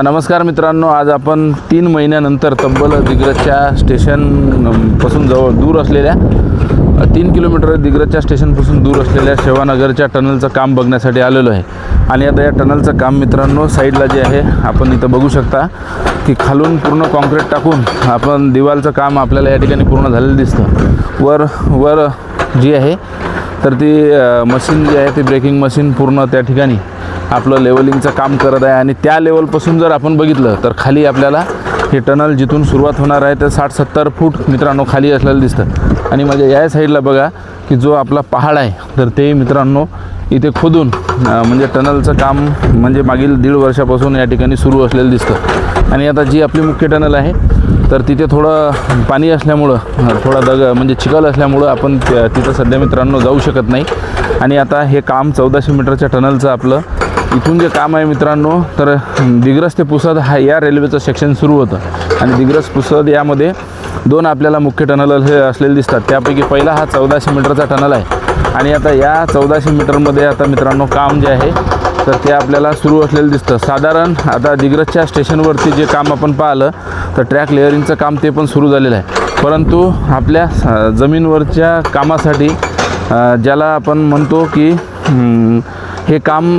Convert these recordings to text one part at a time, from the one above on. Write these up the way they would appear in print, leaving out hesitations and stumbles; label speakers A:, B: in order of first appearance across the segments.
A: नमस्कार मित्रांनो, आज आपण 3 महिन्यानंतर तब्बल दिग्रजच्या स्टेशनपासून दूर असलेल्या 3 किलोमीटर दिग्रजच्या स्टेशनपासून दूर असलेल्या सेवानगरच्या टनलचं काम बघण्यासाठी आलेलो आहे. आणि आता या टनलचं काम मित्रांनो साईडला जे आहे आपण इथं बघू शकता की खालून पूर्ण कॉन्क्रीट टाकून आपण दिवालचं काम आपल्याला या ठिकाणी पूर्ण झालेलं दिसतं. वर जी आहे तर ती मशीन जी आहे ती ब्रेकिंग मशीन पूर्ण त्या ठिकाणी आपलं लेवलिंगचं काम करत आहे. आणि त्या लेवलपासून जर आपण बघितलं तर खाली आपल्याला हे टनल जिथून सुरुवात होणार आहे ते 60-70 फूट मित्रांनो खाली असलेलं दिसतं. आणि माझ्या या साईडला बघा की जो आपला पहाड आहे तर ते मित्रांनो इथे खोदून म्हणजे टनलचं काम म्हणजे मागील 1.5 वर्षापासून या ठिकाणी सुरू असलेलं दिसतं. आणि आता जी आपली मुख्य टनल आहे तर तिथे थोडं पाणी असल्यामुळं थोडा म्हणजे चिखल असल्यामुळं आपण तिथं सध्या मित्रांनो जाऊ शकत नाही. आणि आता हे काम 1400 मीटरच्या टनलचं आपलं इथून जे काम आहे मित्रांनो तर दिग्रज ते पुसद या रेल्वेचं सेक्शन सुरू होतं. आणि दिग्रज पुसद यामध्ये 2 आपल्याला मुख्य टनल हे असलेले दिसतात. त्यापैकी पहिला हा 1400 मीटरचा टनल आहे. आणि आता या 1400 मीटरमध्ये आता मित्रांनो काम जे आहे तर ते आपल्याला सुरू असलेलं दिसतं. साधारण आता दिग्रजच्या स्टेशनवरती जे काम आपण पाहिलं तर ट्रॅक लेअरिंगचं काम ते पण सुरू झालेलं आहे. परंतु आपल्या जमीनवरच्या कामासाठी ज्याला आपण म्हणतो की हे काम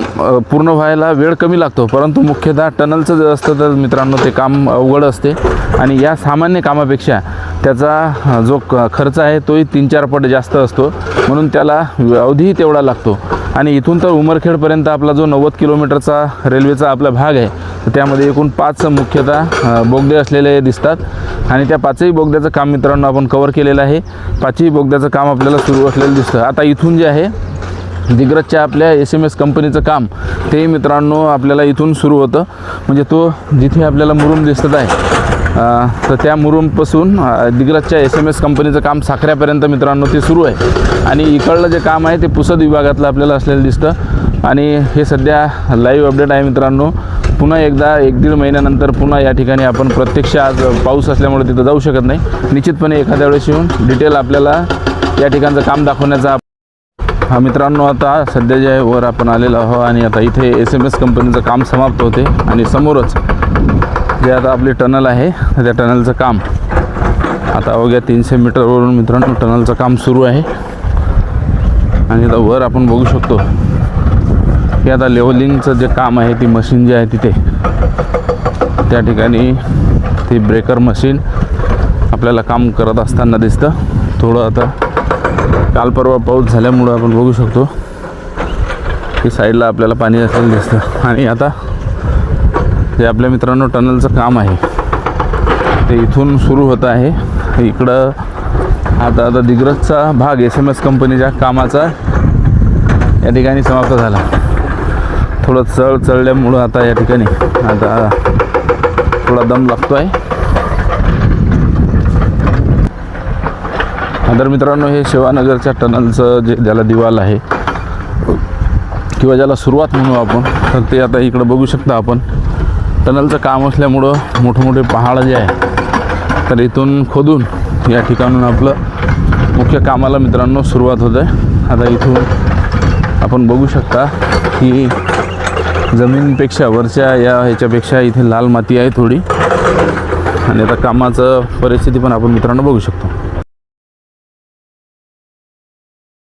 A: पूर्ण व्हायला वेळ कमी लागतो, परंतु मुख्यतः टनलचं जर असतं तर मित्रांनो ते काम अवघड असते. आणि या सामान्य कामापेक्षा त्याचा जो खर्च आहे तोही 3-4 पट जास्त असतो, म्हणून त्याला अवधीही तेवढा लागतो. आणि इथून तर उमरखेडपर्यंत आपला जो 90 किलोमीटरचा रेल्वेचा आपला भाग आहे तर त्यामध्ये एकूण 5 मुख्यतः बोगदे असलेले दिसतात. आणि त्या 5ही बोगद्याचं काम मित्रांनो आपण कव्हर केलेलं आहे. 5ही बोगद्याचं काम आपल्याला सुरू असलेलं दिसतं. आता इथून जे आहे दिग्रजच्या आपल्या SMS कंपनीचं काम ते मित्रांनो आपल्याला इथून सुरू होतं. म्हणजे तो जिथे आपल्याला मुरुम दिसत आहे तर त्या मुरुमपासून दिग्रजच्या SMS कंपनीचं काम साखऱ्यापर्यंत मित्रांनो ते सुरू आहे. आणि इकडलं जे काम आहे ते पुसद विभागातलं आपल्याला असलेलं दिसतं. आणि हे सध्या लाईव्ह अपडेट आहे मित्रांनो. पुन्हा एकदा 1-1.5 महिन्यानंतर पुन्हा या ठिकाणी आपण प्रत्यक्ष आज पाऊस असल्यामुळे तिथं जाऊ शकत नाही. निश्चितपणे एखाद्या वेळेस येऊन डिटेल आपल्याला या ठिकाणचं काम दाखवण्याचा हा मित्रांनो आता सध्या जे आहे वर आपण आलेलो आहोत. आणि आता इथे SMS कंपनीचं काम समाप्त होते. आणि समोरच जे आता आपली टनल आहे त्या टनलचं काम आता अवघ्या 300 मीटरवरून मित्रांनो टनलचं काम सुरू आहे. आणि आता वर आपण बघू शकतो की आता लेवलिंगचं जे काम आहे ती मशीन जी आहे तिथे त्या ठिकाणी ती ब्रेकर मशीन आपल्याला काम करत असताना दिसतं. थोडं आता काल परवा पाऊस झाल्यामुळं आपण बघू शकतो की साईडला आपल्याला पाणी असलेलं दिसतं. आणि आता जे आपल्या मित्रांनो टनलचं काम आहे ते इथून सुरू होतं आहे. इकडं आता दिग्रजचा भाग SMS कंपनीच्या कामाचा या ठिकाणी समाप्त झाला. थोडं चढल्यामुळं आता या ठिकाणी आता थोडा दम लागतो आहे. तर मित्रांनो हे सेवानगरच्या टनलचं जे ज्याला दिवाल आहे किंवा ज्याला सुरुवात म्हणू आपण तर ते आता इकडं बघू शकता आपण. टनलचं काम असल्यामुळं मोठमोठे पहाड जे आहे तर इथून खोदून या ठिकाणून आपलं मुख्य कामाला मित्रांनो सुरुवात होत आहे. आता इथून आपण बघू शकता की जमीनपेक्षा वरच्या ह्याच्यापेक्षा इथे लाल माती आहे थोडी. आणि आता कामाचं परिस्थिती पण आपण मित्रांनो बघू शकतो.